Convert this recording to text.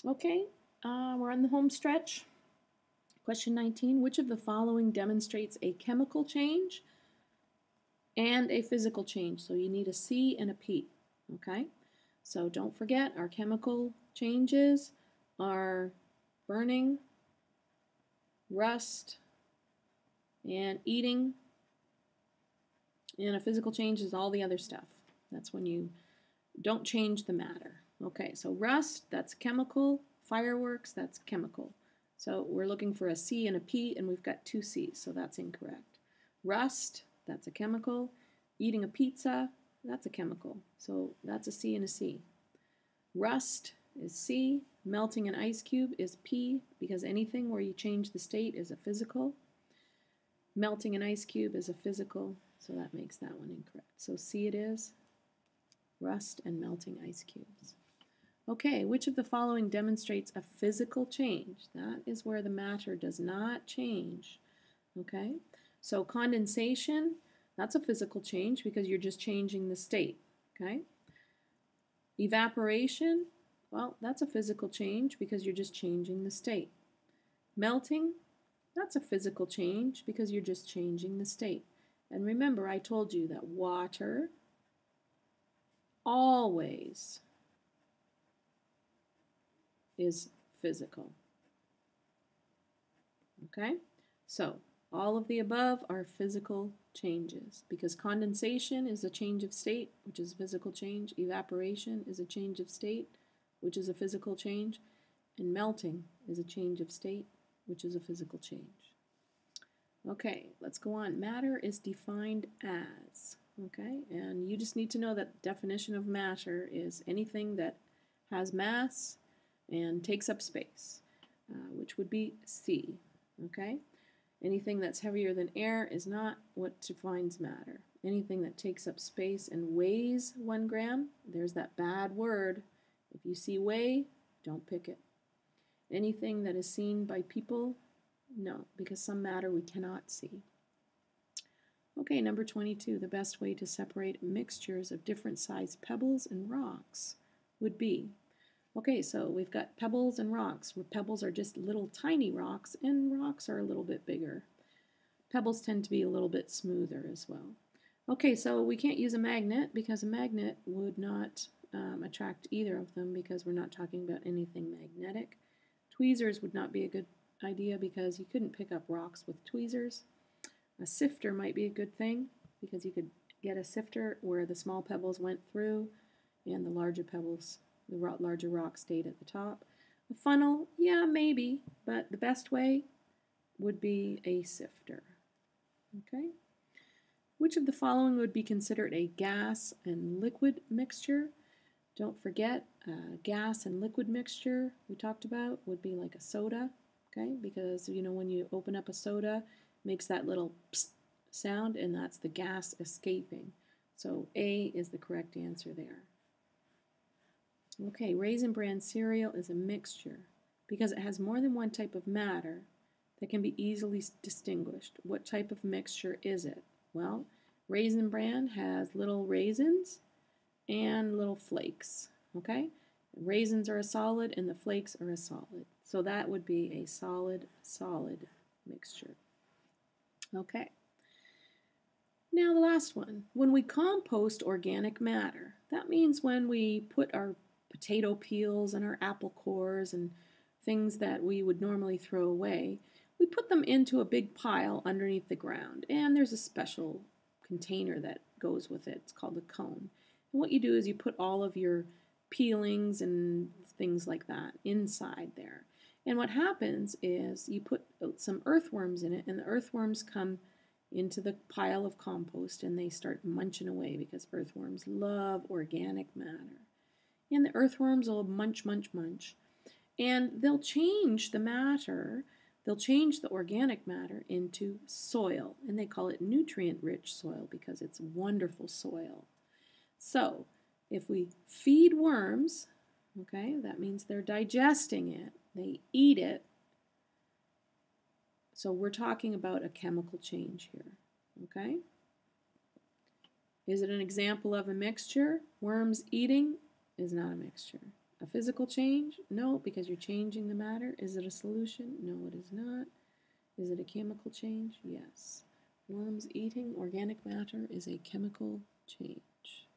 Okay, we're on the home stretch. Question 19, which of the following demonstrates a chemical change and a physical change? So you need a C and a P, okay? So don't forget our chemical changes are burning, rust, and eating, and a physical change is all the other stuff. That's when you don't change the matter. Okay, so rust, that's chemical. Fireworks, that's chemical. So we're looking for a C and a P, and we've got two C's, so that's incorrect. Rust, that's a chemical. Eating a pizza, that's a chemical. So that's a C and a C. Rust is C. Melting an ice cube is P, because anything where you change the state is a physical. Melting an ice cube is a physical, so that makes that one incorrect. So C it is. Rust and melting ice cubes. Okay, which of the following demonstrates a physical change? That is where the matter does not change. Okay, so condensation, that's a physical change because you're just changing the state. Okay, evaporation, well, that's a physical change because you're just changing the state. Melting, that's a physical change because you're just changing the state. And remember, I told you that water always is physical. Okay, so all of the above are physical changes because condensation is a change of state, which is a physical change. Evaporation is a change of state, which is a physical change. And melting is a change of state, which is a physical change. Okay, let's go on. Matter is defined as, okay, and you just need to know that the definition of matter is anything that has mass and takes up space, which would be C, okay? Anything that's heavier than air is not what defines matter. Anything that takes up space and weighs 1 gram, there's that bad word. If you see weigh, don't pick it. Anything that is seen by people, no, because some matter we cannot see. Okay, number 22, the best way to separate mixtures of different sized pebbles and rocks would be. Okay, so we've got pebbles and rocks, where pebbles are just little tiny rocks and rocks are a little bit bigger. Pebbles tend to be a little bit smoother as well. Okay, so we can't use a magnet because a magnet would not attract either of them because we're not talking about anything magnetic. Tweezers would not be a good idea because you couldn't pick up rocks with tweezers. A sifter might be a good thing because you could get a sifter where the small pebbles went through and the larger pebbles, the larger rocks stayed at the top. A funnel, yeah, maybe, but the best way would be a sifter. Okay? Which of the following would be considered a gas and liquid mixture? Don't forget, gas and liquid mixture we talked about would be like a soda, okay? Because, you know, when you open up a soda, it makes that little psst sound, and that's the gas escaping. So A is the correct answer there. Okay, Raisin Bran cereal is a mixture because it has more than one type of matter that can be easily distinguished. What type of mixture is it? Well, Raisin Bran has little raisins and little flakes, okay? Raisins are a solid and the flakes are a solid. So that would be a solid mixture. Okay. Now the last one. When we compost organic matter, that means when we put our potato peels and our apple cores and things that we would normally throw away, we put them into a big pile underneath the ground. And there's a special container that goes with it. It's called a cone. And what you do is you put all of your peelings and things like that inside there. And what happens is you put some earthworms in it, and the earthworms come into the pile of compost and they start munching away because earthworms love organic matter. And the earthworms will munch, munch, munch. And they'll change the matter, they'll change the organic matter into soil. And they call it nutrient-rich soil because it's wonderful soil. So if we feed worms, okay, that means they're digesting it, they eat it. So we're talking about a chemical change here, okay? Is it an example of a mixture? Worms eating is not a mixture. A physical change? No, because you're changing the matter. Is it a solution? No, it is not. Is it a chemical change? Yes. Worms eating organic matter is a chemical change.